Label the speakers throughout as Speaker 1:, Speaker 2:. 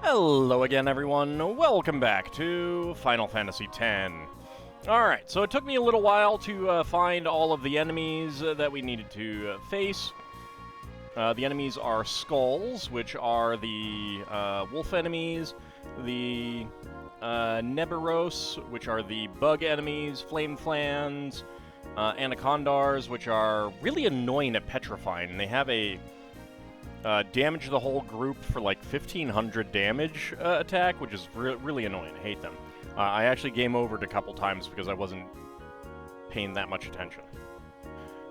Speaker 1: Hello again, everyone. Welcome back to Final Fantasy X. Alright, so it took me a little while to find all of the enemies that we needed to face. The enemies are skulls, which are the wolf enemies, the Neberos, which are the bug enemies, flame flans, anacondars, which are really annoying at petrifying, and they have a damage the whole group for like 1500 damage attack, which is really annoying. I hate them. I actually game overed a couple times because I wasn't paying that much attention.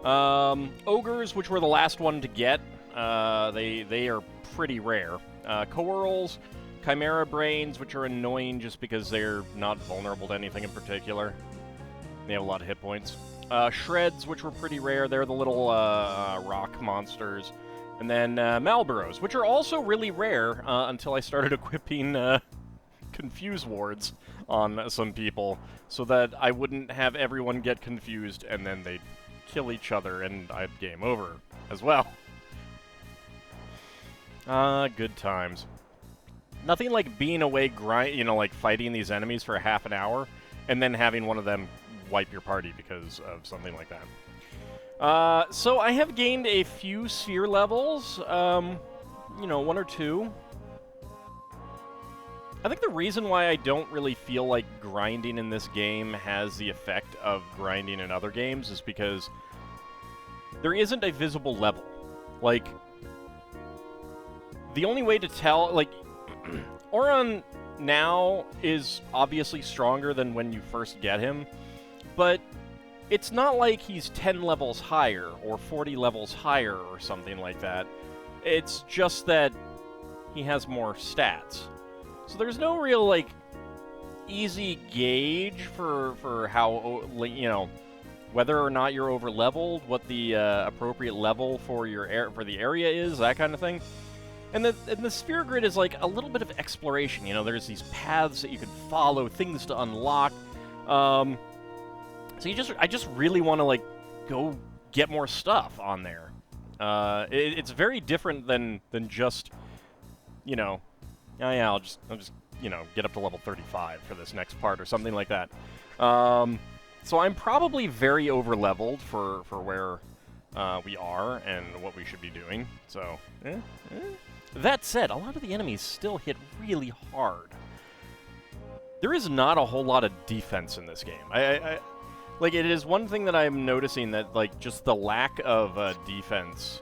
Speaker 1: Ogres, which were the last one to get, they are pretty rare. Coeurls, Chimera Brains, which are annoying just because they're not vulnerable to anything in particular. They have a lot of hit points. Shreds, which were pretty rare. They're the little rock monsters. And then Malboros, which are also really rare until I started equipping Confuse Wards on some people so that I wouldn't have everyone get confused and then they'd kill each other and I'd game over as well. Good times. Nothing like being away like fighting these enemies for half an hour and then having one of them wipe your party because of something like that. So I have gained a few sphere levels, one or two. I think the reason why I don't really feel like grinding in this game has the effect of grinding in other games is because there isn't a visible level. Like, the only way to tell, like, Auron now is obviously stronger than when you first get him, but it's not like he's 10 levels higher or 40 levels higher or something like that. It's just that he has more stats. So there's no real, like, easy gauge for how, whether or not you're over-leveled, what the appropriate level for for the area is, that kind of thing. And the Sphere Grid is, like, a little bit of exploration. You know, there's these paths that you can follow, things to unlock. So I just really want to, like, go get more stuff on there. It's very different than just, I'll just get up to level 35 for this next part or something like that. So I'm probably very over-leveled for where we are and what we should be doing. So, That said, a lot of the enemies still hit really hard. There is not a whole lot of defense in this game. Like, it is one thing that I'm noticing that, like, just the lack of defense.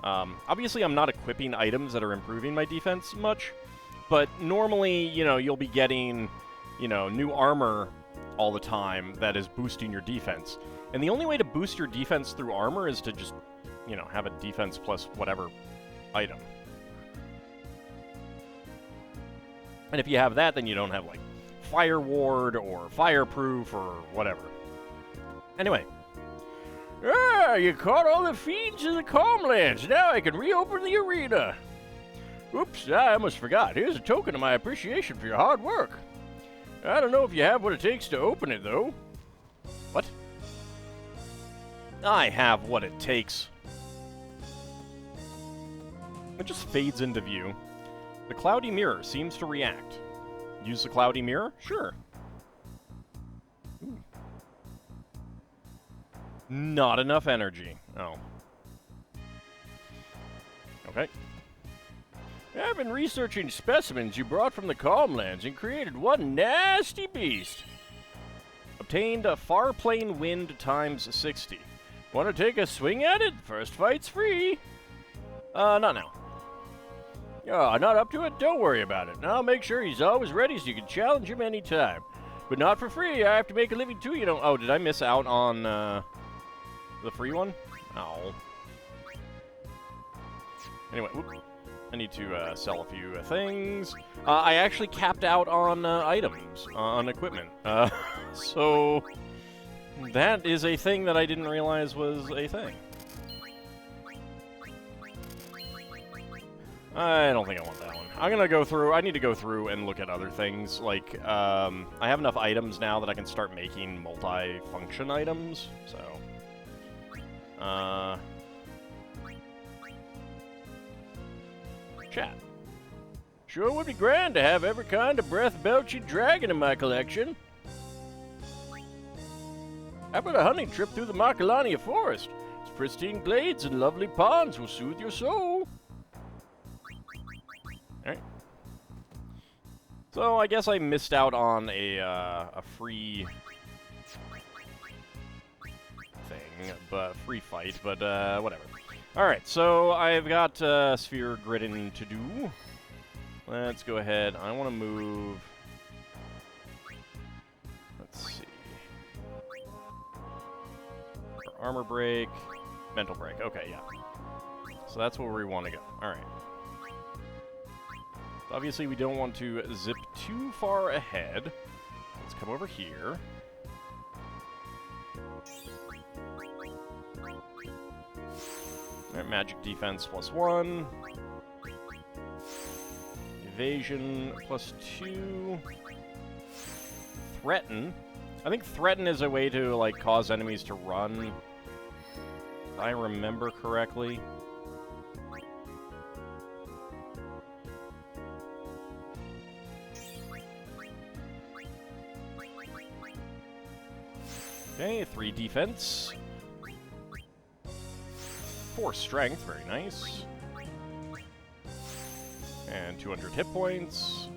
Speaker 1: Obviously, I'm not equipping items that are improving my defense much, but normally, you'll be getting, new armor all the time that is boosting your defense. And the only way to boost your defense through armor is to just, have a defense plus whatever item. And if you have that, then you don't have, like, Fire Ward or Fireproof or whatever. Anyway. You caught all the fiends in the Calmlands. Now I can reopen the arena. Oops, I almost forgot. Here's a token of my appreciation for your hard work. I don't know if you have what it takes to open it, though. What? I have what it takes. It just fades into view. The cloudy mirror seems to react. Use the cloudy mirror? Sure. Ooh. Not enough energy. Oh. Okay. I've been researching specimens you brought from the Calmlands and created one nasty beast. Obtained a far plane wind times 60. Want to take a swing at it? First fight's free. Not now. Oh, not up to it? Don't worry about it. I'll make sure he's always ready so you can challenge him anytime. But not for free. I have to make a living too, Oh, did I miss out on the free one? Oh. Anyway, whoop. I need to sell a few things. I actually capped out on items, on equipment. So that is a thing that I didn't realize was a thing. I don't think I want that one. I need to go through and look at other things. Like, I have enough items now that I can start making multi-function items, so. Chat. Sure would be grand to have every kind of breath-belching dragon in my collection. How about a hunting trip through the Macalania forest? Its pristine glades and lovely ponds will soothe your soul. Alright. So, I guess I missed out on a free thing, but free fight, but whatever. Alright, so I've got Sphere Gridding to do. Let's go ahead. I want to move... Let's see. For armor break, mental break. Okay, yeah. So that's where we want to go. Alright. Obviously, we don't want to zip too far ahead. Let's come over here. Alright, magic defense +1. Evasion +2. Threaten. I think threaten is a way to, like, cause enemies to run. If I remember correctly. Okay, 3 defense. 4 strength, very nice. And 200 hit points.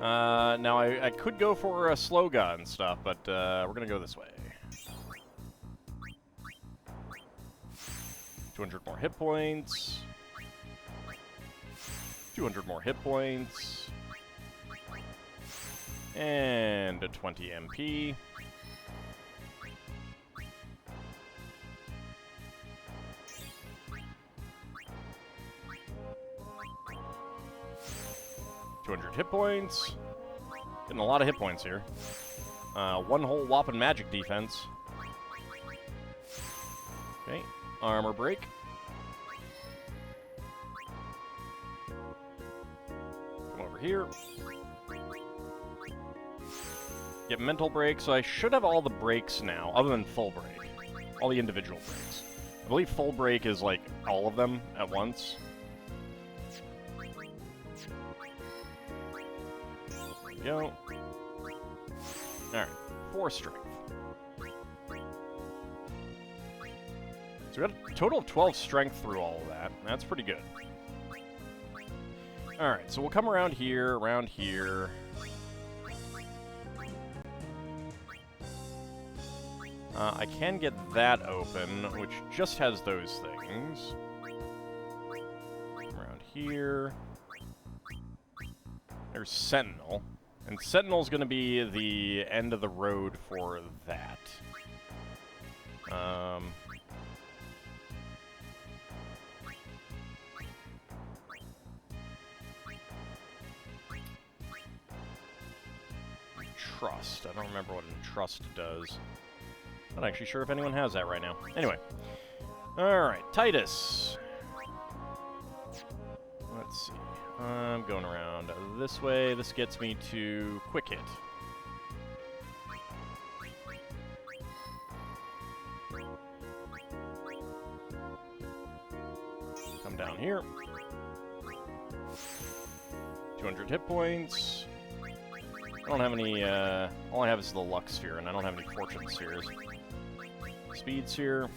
Speaker 1: Now I could go for a slow gun stuff, but we're gonna go this way. 200 more hit points. 200 more hit points. And a 20 MP. Hit points. Getting a lot of hit points here. 1 whole whopping magic defense. Okay, armor break. Come over here. Get mental break, so I should have all the breaks now, other than full break. All the individual breaks. I believe full break is like all of them at once. Go. Alright, 4 strength. So we got a total of 12 strength through all of that. That's pretty good. Alright, so we'll come around here, I can get that open, which just has those things. Around here. There's Sentinel. And Sentinel's gonna be the end of the road for that. Trust. I don't remember what Trust does. Not actually sure if anyone has that right now. Anyway. Alright, Tidus. Let's see. I'm going around this way. This gets me to Quick Hit. Come down here. 200 hit points. I don't have any, all I have is the Luck Sphere, and I don't have any Fortune Spheres. Speed Sphere.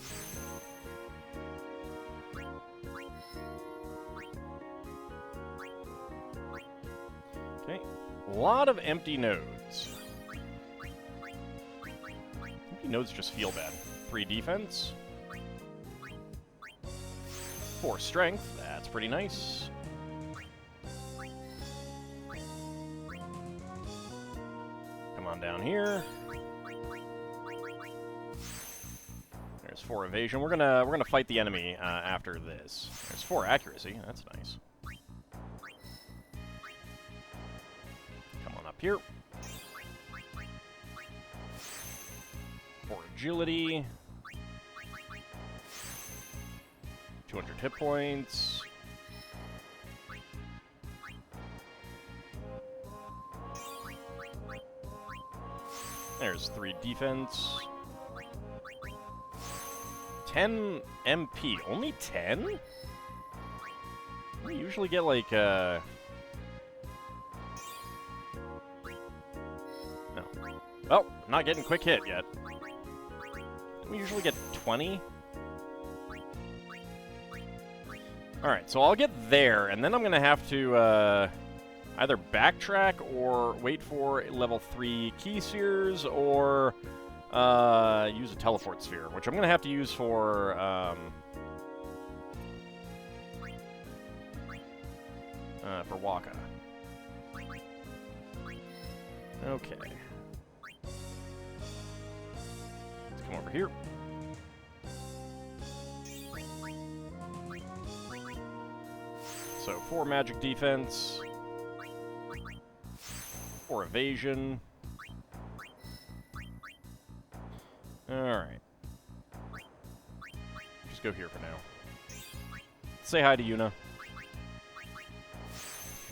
Speaker 1: Okay, a lot of empty nodes. Empty nodes just feel bad. 3 defense. 4 strength, that's pretty nice. Come on down here. There's 4 evasion. We're gonna fight the enemy after this. There's 4 accuracy, that's nice. Here. 4 agility. 200 hit points. There's 3 defense. 10 MP. Only 10? We usually get, like, No. Oh, not getting quick hit yet. We usually get 20? Alright, so I'll get there, and then I'm going to have to either backtrack or wait for level 3 key spheres, or use a teleport sphere, which I'm going to have to use for Waka. Okay. Let's come over here. So 4 magic defense, 4 evasion. Alright. Just go here for now. Say hi to Yuna.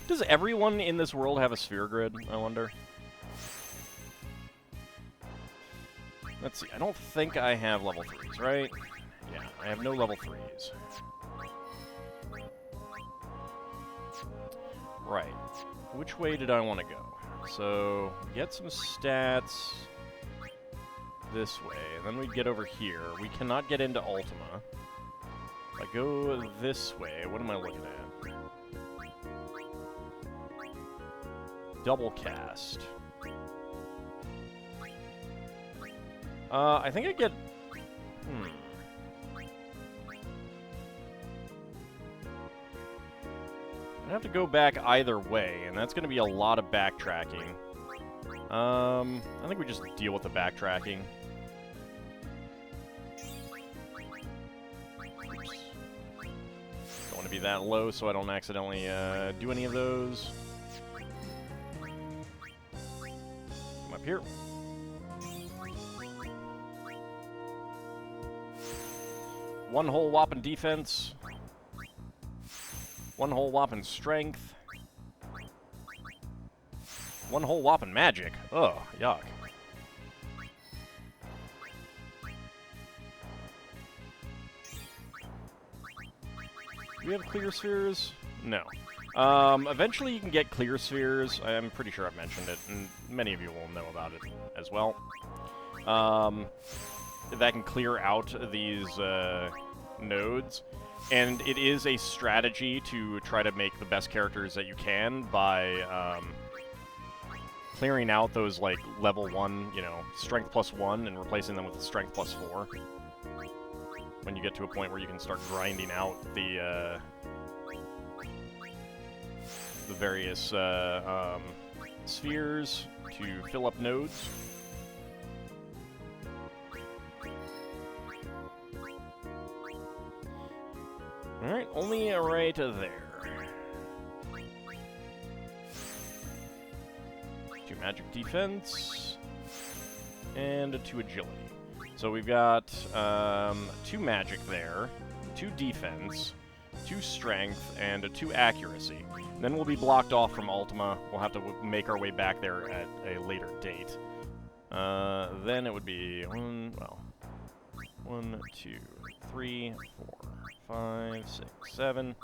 Speaker 1: Does everyone in this world have a sphere grid, I wonder? Let's see, I don't think I have level 3s, right? Yeah, I have no level 3s. Right. Which way did I want to go? So, get some stats this way, and then we get over here. We cannot get into Ultima. If I go this way, what am I looking at? Double cast. I think I get... I have to go back either way, and that's going to be a lot of backtracking. I think we just deal with the backtracking. Oops. Don't want to be that low so I don't accidentally do any of those. Come up here. One whole whopping defense. One whole whopping strength. One whole whopping magic. Ugh, yuck. Do we have clear spheres? No. Eventually you can get clear spheres. I'm pretty sure I've mentioned it, and many of you will know about it as well. That can clear out these nodes. And it is a strategy to try to make the best characters that you can by clearing out those, like, level 1, you know, strength +1 and replacing them with strength +4. When you get to a point where you can start grinding out the various spheres to fill up nodes. Alright, only right there. 2 magic defense, and 2 agility. So we've got 2 magic there, 2 defense, 2 strength, and 2 accuracy. And then we'll be blocked off from Ultima. We'll have to make our way back there at a later date. Then it would be 1, 2, 3, 4, 5, 6, 7,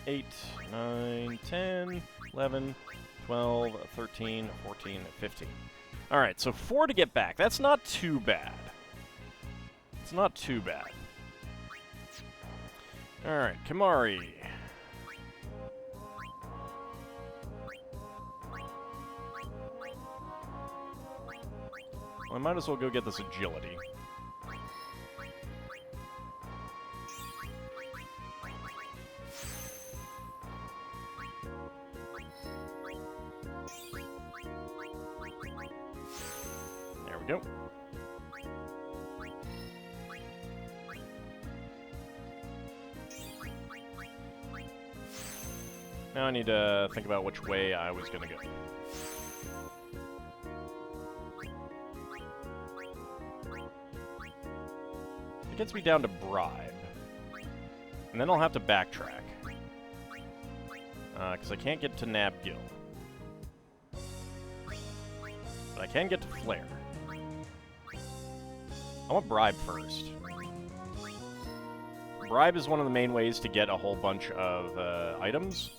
Speaker 1: 8, 9, 10, 11, 12, 13, 14, 15. Alright, so 4 to get back. That's not too bad. It's not too bad. Alright, Kimahri. Well, I might as well go get this agility. There we go. Now I need to think about which way I was going to go. It gets me down to bribe. And then I'll have to backtrack. Because I can't get to Nabgil. But I can get to Flare. I want bribe first. Bribe is one of the main ways to get a whole bunch of items.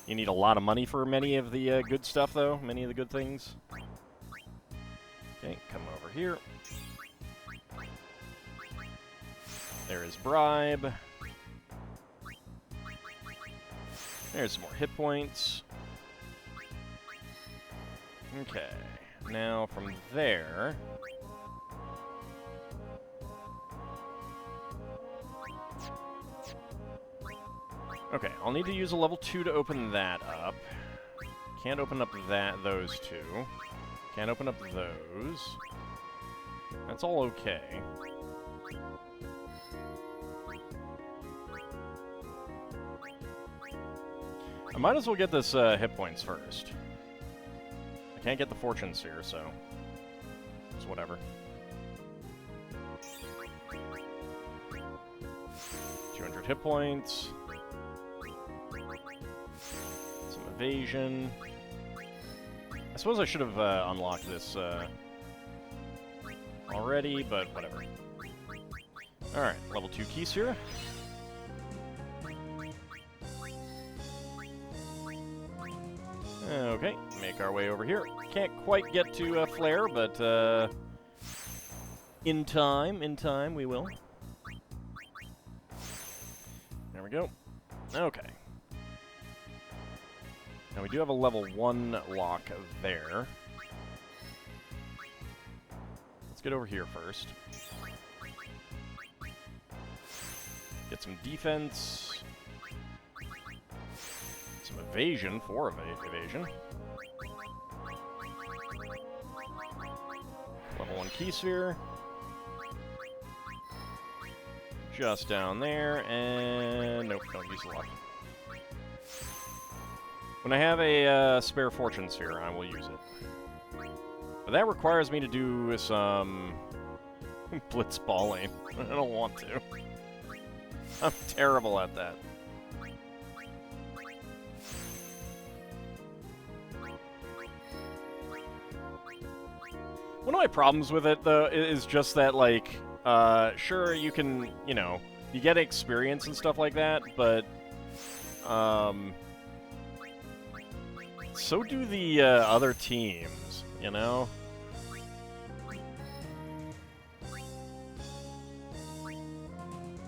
Speaker 1: You need a lot of money for many of the good stuff, though. Many of the good things. Okay, come over here. There is Bribe. There's some more hit points. Okay, now from there... Okay, I'll need to use a level 2 to open that up. Can't open up those two. Can't open up those. That's all okay. I might as well get this hit points first. I can't get the fortune sphere, so it's whatever. 200 hit points. Some evasion. I suppose I should have unlocked this already, but whatever. Alright, level 2 key sphere. Okay, make our way over here. Can't quite get to Flare, but in time we will. There we go. Okay. Now we do have a level 1 lock there. Let's get over here first. Get some defense. Some evasion, 4 evasion. Level 1 key sphere. Just down there, and nope, don't use the lock. When I have a spare fortune sphere, I will use it. But that requires me to do some blitzballing. I don't want to. I'm terrible at that. One of my problems with it, though, is just that, like, sure, you can, you know, you get experience and stuff like that, but, so do the other teams, you know?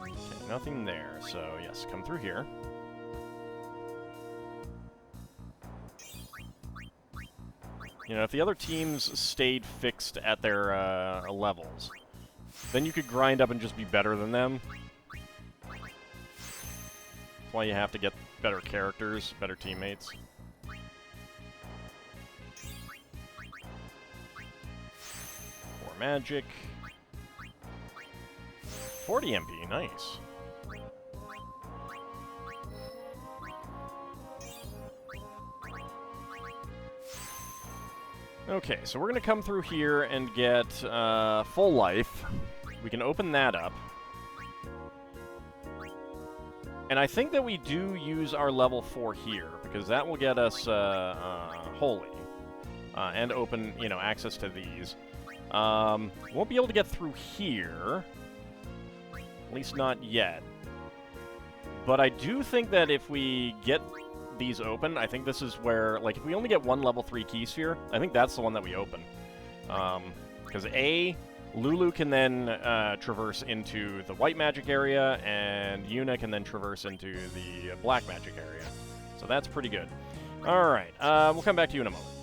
Speaker 1: Okay, nothing there, so yes, come through here. You know, if the other teams stayed fixed at their levels, then you could grind up and just be better than them. That's why you have to get better characters, better teammates. More magic. 40 MP, nice. Okay, so we're going to come through here and get full life. We can open that up. And I think that we do use our level 4 here, because that will get us holy. And open, you know, access to these. Won't be able to get through here. At least not yet. But I do think that if we get these open, I think this is where, like, if we only get one level 3 key sphere, I think that's the one that we open. Because Lulu can then traverse into the white magic area, and Yuna can then traverse into the black magic area. So that's pretty good. Alright, we'll come back to you in a moment.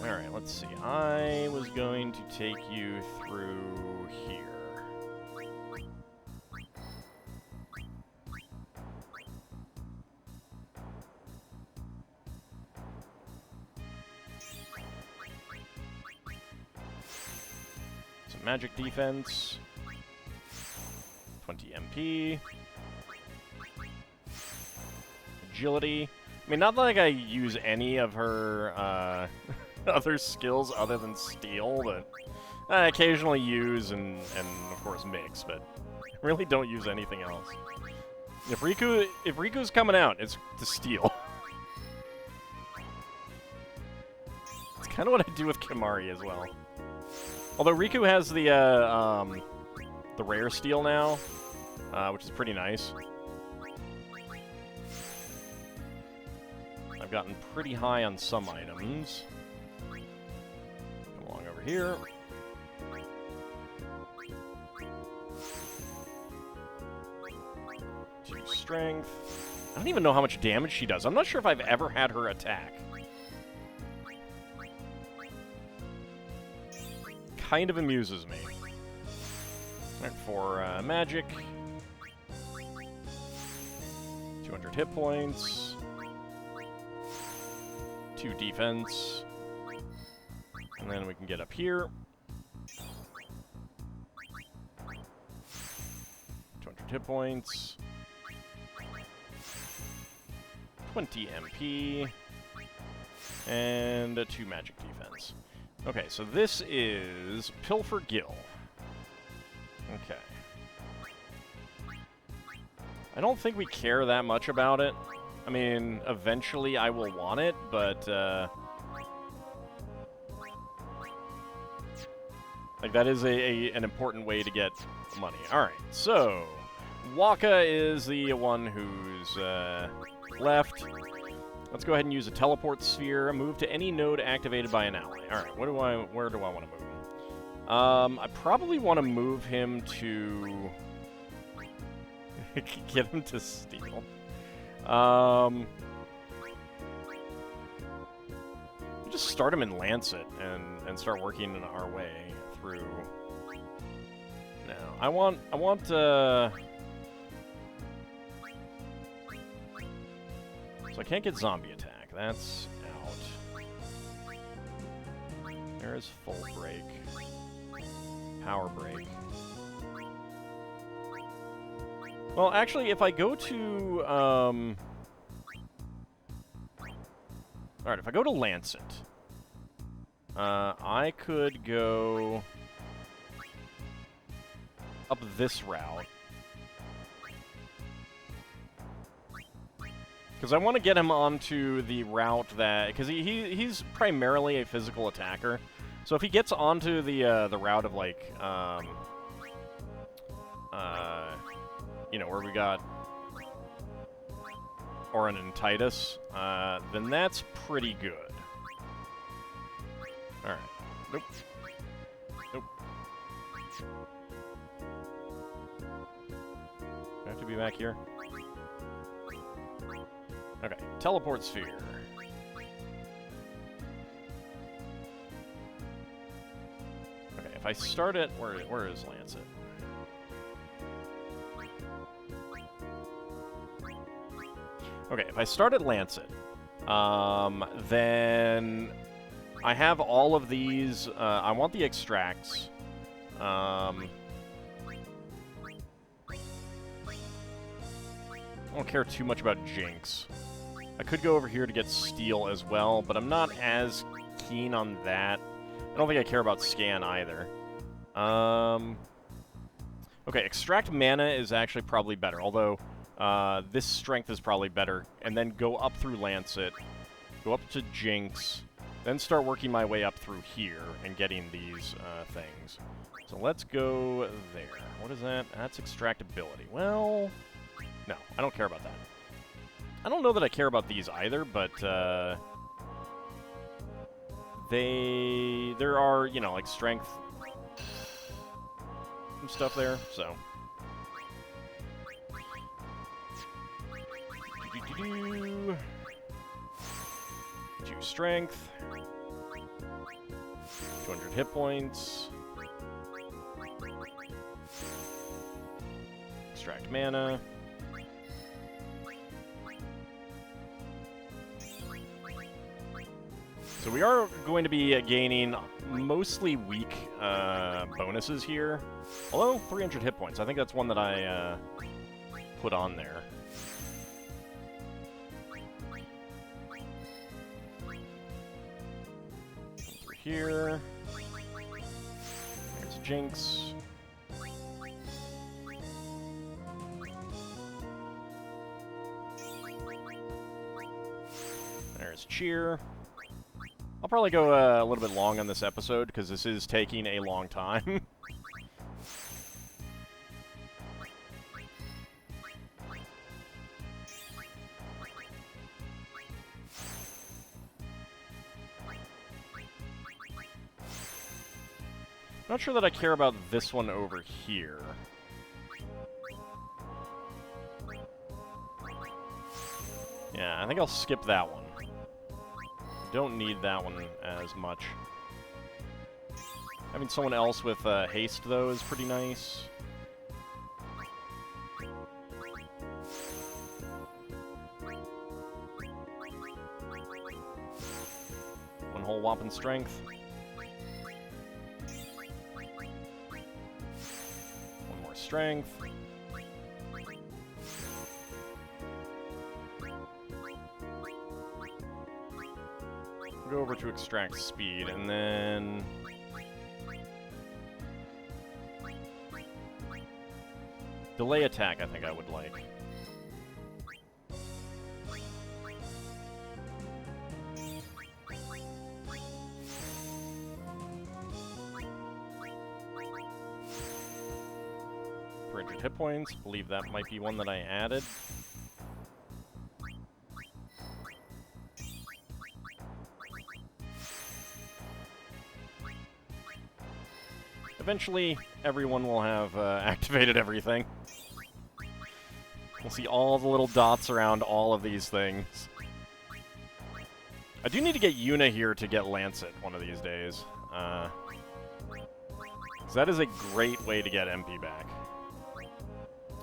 Speaker 1: Alright, let's see. I was going to take you through here. Magic defense, 20 MP, agility. I mean, not like I use any of her other skills other than steal, but I occasionally use and of course mix, but I really don't use anything else. If Riku's coming out, it's to steal. It's kind of what I do with Kimari as well. Although Riku has the the rare steel now, which is pretty nice. I've gotten pretty high on some items. Come along over here. Strength. I don't even know how much damage she does. I'm not sure if I've ever had her attack. Kind of amuses me. Alright, for magic. 200 hit points. 2 defense. And then we can get up here. 200 hit points. 20 MP, and 2 magic defense. Okay, so this is Pilfer Gill. Okay. I don't think we care that much about it. I mean, eventually I will want it, but, like, that is an important way to get money. Alright, so, Waka is the one who's, left. Let's go ahead and use a teleport sphere. Move to any node activated by an ally. Alright, where do I want to move him? I probably want to move him to... get him to steal. Just start him in Lancet and start working our way through. Now, I want so I can't get zombie attack. That's out. There's full break. Power break. Well, actually, if I go to, alright, if I go to Lancet, I could go up this route. Because I want to get him onto the route that... Because he's primarily a physical attacker. So if he gets onto the route of, like, you know, where we got Orin and Tidus, then that's pretty good. Alright. Nope. Nope. I have to be back here. Okay, teleport sphere. Okay, if I start it, where is Lancet? Okay, if I start at Lancet, then I have all of these. I want the extracts. I don't care too much about Jinx. I could go over here to get Steel as well, but I'm not as keen on that. I don't think I care about Scan either. Okay, Extract Mana is actually probably better, although this Strength is probably better. And then go up through Lancet, go up to Jinx, then start working my way up through here and getting these things. So let's go there. What is that? That's Extractability. Well, no, I don't care about that. I don't know that I care about these either, but there are, you know, like strength and stuff there, so. Two strength. 200 hit points. Extract mana. So we are going to be gaining mostly weak bonuses here. Although, 300 hit points. I think that's one that I put on there. Over here. There's Jinx. There's Cheer. I'll probably go a little bit long on this episode, because this is taking a long time. Not sure that I care about this one over here. Yeah, I think I'll skip that one. Don't need that one as much. Having someone else with haste, though, is pretty nice. One whole whopping strength. One more strength. Go over to extract speed, and then... delay attack, I think I would like. Bridget hit points. Believe that might be one that I added. Eventually, everyone will have activated everything. We'll see all the little dots around all of these things. I do need to get Yuna here to get Lancet one of these days. 'Cause that is a great way to get MP back.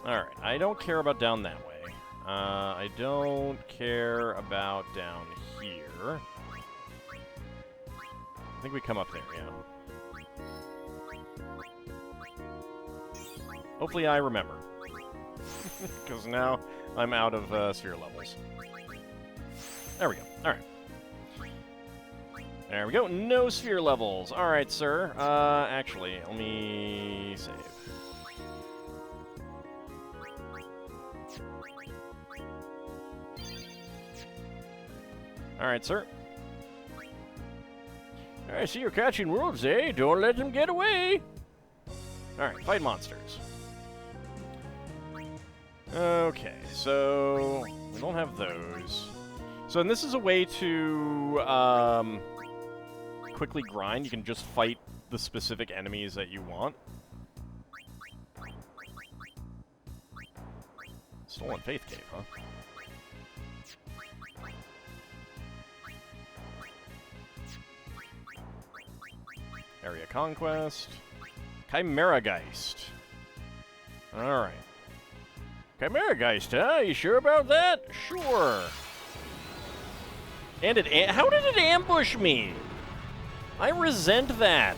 Speaker 1: Alright, I don't care about down that way. I don't care about down here. I think we come up there, yeah. Hopefully I remember. Because now I'm out of sphere levels. There we go. Alright. There we go. No sphere levels. Alright, sir. Actually, let me save. Alright, sir. I see you're catching wolves, eh? Don't let them get away! Alright, fight monsters. Okay, so we don't have those. So, and this is a way to quickly grind. You can just fight the specific enemies that you want. Stolen Faith Cave, huh? Area Conquest. Chimera Geist. Alright. Chimera Geist, huh? You sure about that? Sure. And it... how did it ambush me? I resent that.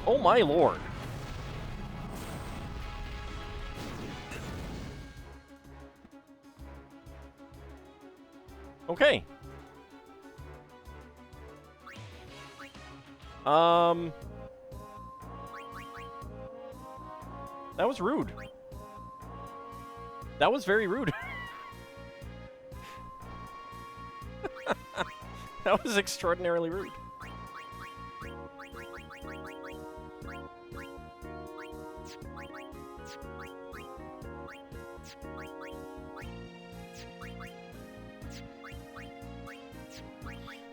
Speaker 1: Oh my lord. Okay. That was rude. That was very rude. That was extraordinarily rude.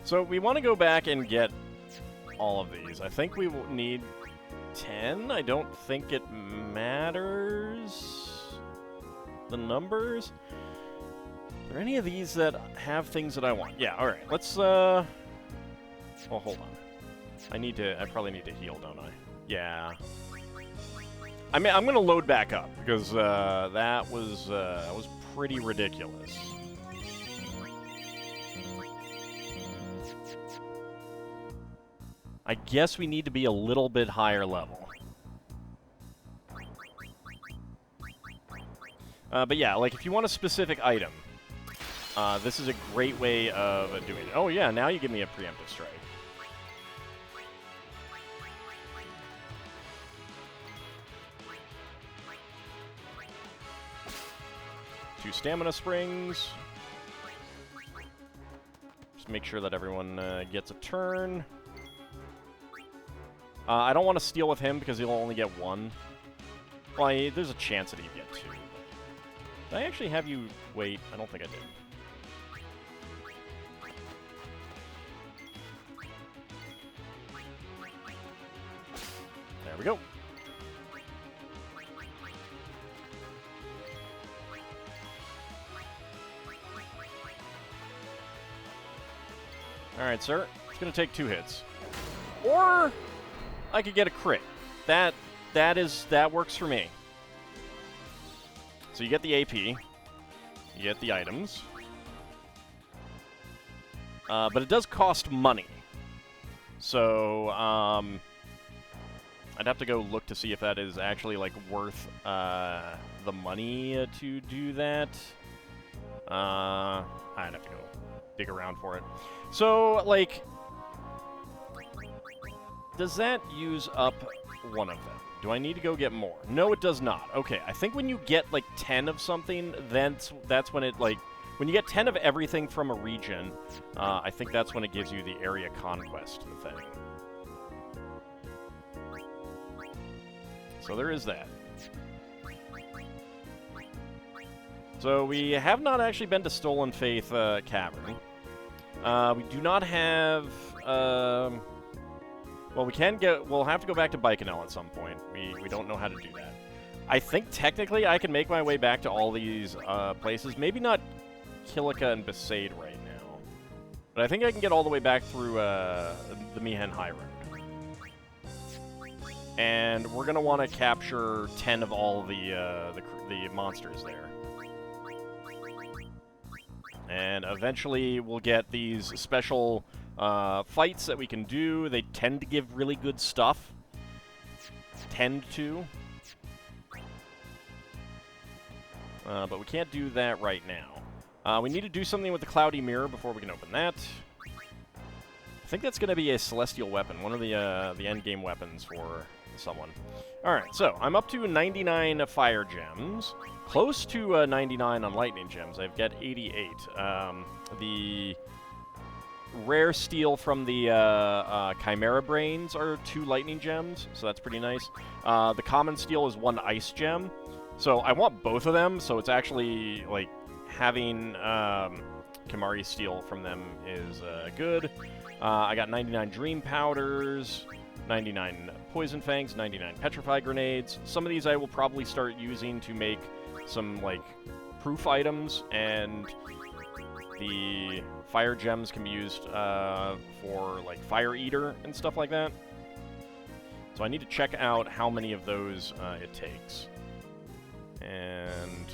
Speaker 1: So we want to go back and get all of these. I think we will need 10. I don't think it matters. The numbers? Are there any of these that have things that I want? Yeah, alright. Let's, well, hold on. I probably need to heal, don't I? Yeah. I mean, I'm gonna load back up, because, that was pretty ridiculous. I guess we need to be a little bit higher level. But yeah, like, if you want a specific item, this is a great way of doing it. Oh yeah, now you give me a preemptive strike. Two stamina springs. Just make sure that everyone gets a turn. I don't want to steal with him because he'll only get one. Well, there's a chance that he'd get two. Did I actually have you wait? I don't think I did. There we go. Alright, sir. It's going to take 2 hits. Or I could get a crit. That works for me. So you get the AP. You get the items. But it does cost money. So, I'd have to go look to see if that is actually, like, worth the money to do that. I'd have to go dig around for it. So, like, does that use up one of them? Do I need to go get more? No, it does not. Okay, I think when you get, like, 10 of something, that's when it, like... When you get 10 of everything from a region, I think that's when it gives you the area conquest thing. So there is that. So we have not actually been to Stolen Faith Cavern. We do not have... well, we'll have to go back to Baikonur at some point. We don't know how to do that. I think technically I can make my way back to all these places. Maybe not Kilika and Besaid right now. But I think I can get all the way back through the Mihen High Road. And we're going to want to capture 10 of all the monsters there. And eventually we'll get these special fights that we can do. They tend to give really good stuff. Tend to. But we can't do that right now. We need to do something with the Cloudy Mirror before we can open that. I think that's going to be a Celestial Weapon, one of the endgame weapons for someone. Alright, so I'm up to 99 Fire Gems. Close to 99 on Lightning Gems. I've got 88. The rare steel from the Chimera Brains are 2 Lightning Gems, so that's pretty nice. The common steel is 1 Ice Gem. So I want both of them, so it's actually, like, having Kimari Steel from them is good. I got 99 Dream Powders, 99 Poison Fangs, 99 Petrify Grenades. Some of these I will probably start using to make some, like, proof items, and the Fire Gems can be used for, like, Fire Eater and stuff like that. So I need to check out how many of those it takes. And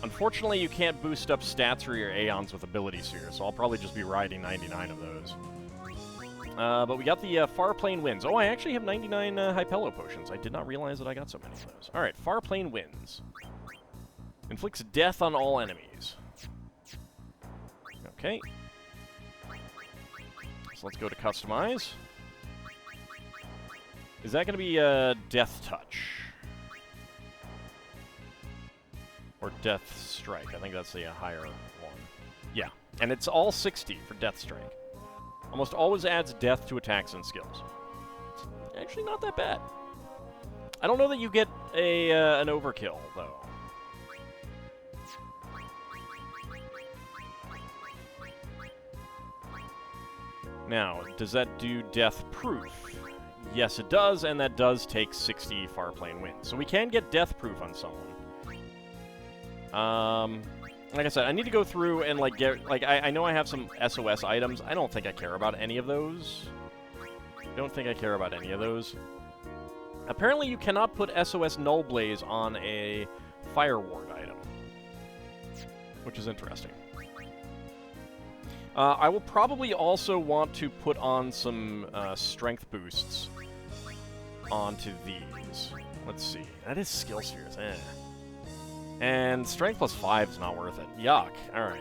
Speaker 1: unfortunately, you can't boost up stats for your Aeons with Ability Sphere, so I'll probably just be riding 99 of those. But we got the Farplane Winds. Oh, I actually have 99 Hypello Potions. I did not realize that I got so many of those. Alright, Farplane Winds. Inflicts death on all enemies. Okay. So let's go to Customize. Is that going to be Death Touch? Or Death Strike. I think that's the higher one. Yeah. And it's all 60 for Death Strike. Almost always adds death to attacks and skills. It's actually not that bad. I don't know that you get an overkill, though. Now, does that do death proof? Yes, it does, and that does take 60 Farplane Winds. So we can get death proof on someone. Like I said, I need to go through and, like, get, like, I know I have some SOS items. I don't think I care about any of those. Don't think I care about any of those. Apparently, you cannot put SOS Null Blaze on a Fire Ward item, which is interesting. I will probably also want to put on some strength boosts onto these. Let's see. That is skill spheres. And strength plus 5 is not worth it. Yuck. Alright.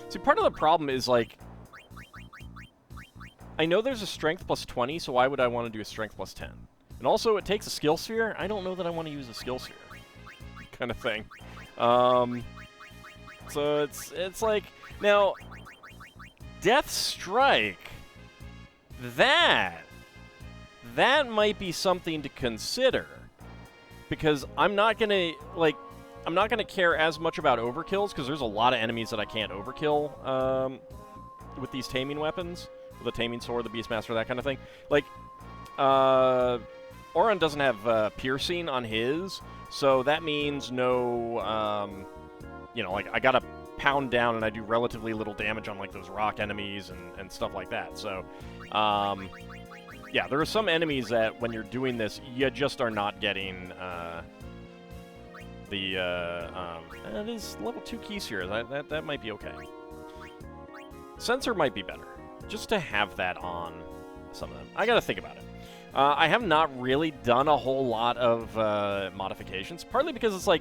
Speaker 1: See, part of the problem is, like, I know there's a strength plus 20, so why would I want to do a strength plus 10? And also, it takes a skill sphere. I don't know that I want to use a skill sphere. Kind of thing. So it's like, now, Death Strike, that might be something to consider. Because I'm not gonna care as much about overkills, because there's a lot of enemies that I can't overkill with these taming weapons, with the taming sword, the Beastmaster, that kind of thing. Like, Auron doesn't have piercing on his, so that means no, you know, like, I gotta pound down and I do relatively little damage on, like, those rock enemies and stuff like that. So, yeah, there are some enemies that, when you're doing this, you just are not getting, it is level 2 keys here. That might be okay. Sensor might be better, just to have that on some of them. I gotta think about it. I have not really done a whole lot of modifications, partly because it's like,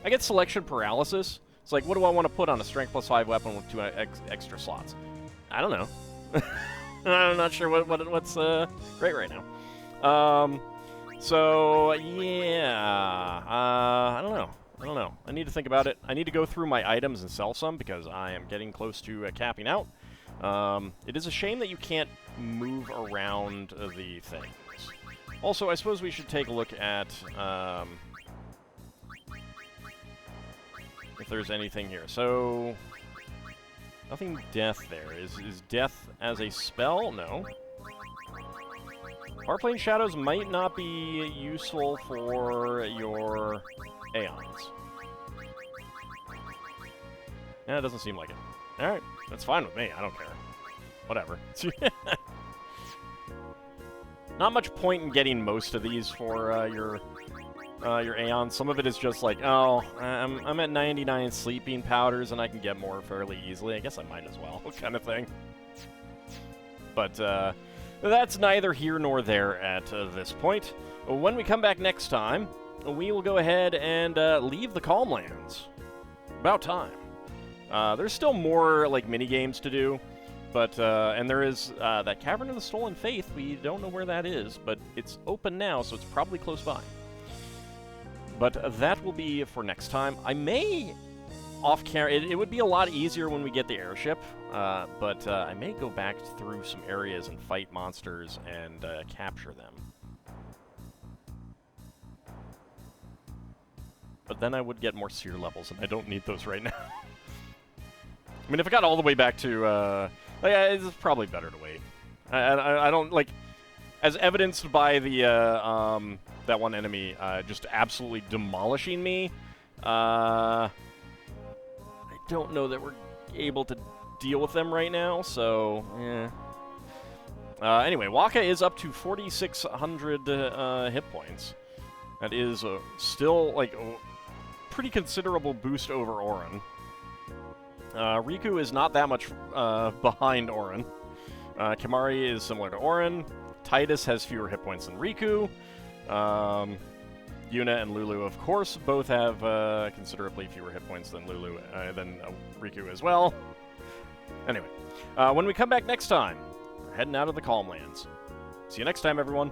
Speaker 1: I get selection paralysis. It's like, what do I want to put on a strength +5 weapon with 2 extra slots? I don't know. I'm not sure what's great right now. So, yeah, I don't know. I need to think about it. I need to go through my items and sell some, because I am getting close to capping out. It is a shame that you can't move around the things. Also, I suppose we should take a look at if there's anything here. So, nothing death there. Is death as a spell? No. Farplane Shadows might not be useful for your Aeons. Yeah, it doesn't seem like it. Alright, that's fine with me. I don't care. Whatever. Not much point in getting most of these for your Aeons. Some of it is just like, oh, I'm at 99 sleeping powders and I can get more fairly easily. I guess I might as well, kind of thing. But that's neither here nor there at this point. When we come back next time, we will go ahead and leave the Calm Lands. About time. There's still more, like, mini-games to do, but, and there is that Cavern of the Stolen Faith. We don't know where that is, but it's open now, so it's probably close by. But that will be for next time. I may off-camera... It would be a lot easier when we get the airship, but I may go back through some areas and fight monsters and capture them. But then I would get more seer levels, and I don't need those right now. I mean, if I got all the way back to... it's probably better to wait. I don't, like... As evidenced by the, that one enemy just absolutely demolishing me, I don't know that we're able to deal with them right now, so, yeah. Anyway, Waka is up to 4,600 hit points. That is still, like, a pretty considerable boost over Auron. Riku is not that much behind Auron. Kimahri is similar to Auron. Tidus has fewer hit points than Riku. Yuna and Lulu, of course, both have considerably fewer hit points than Riku as well. Anyway, when we come back next time, we're heading out of the Calm Lands. See you next time, everyone.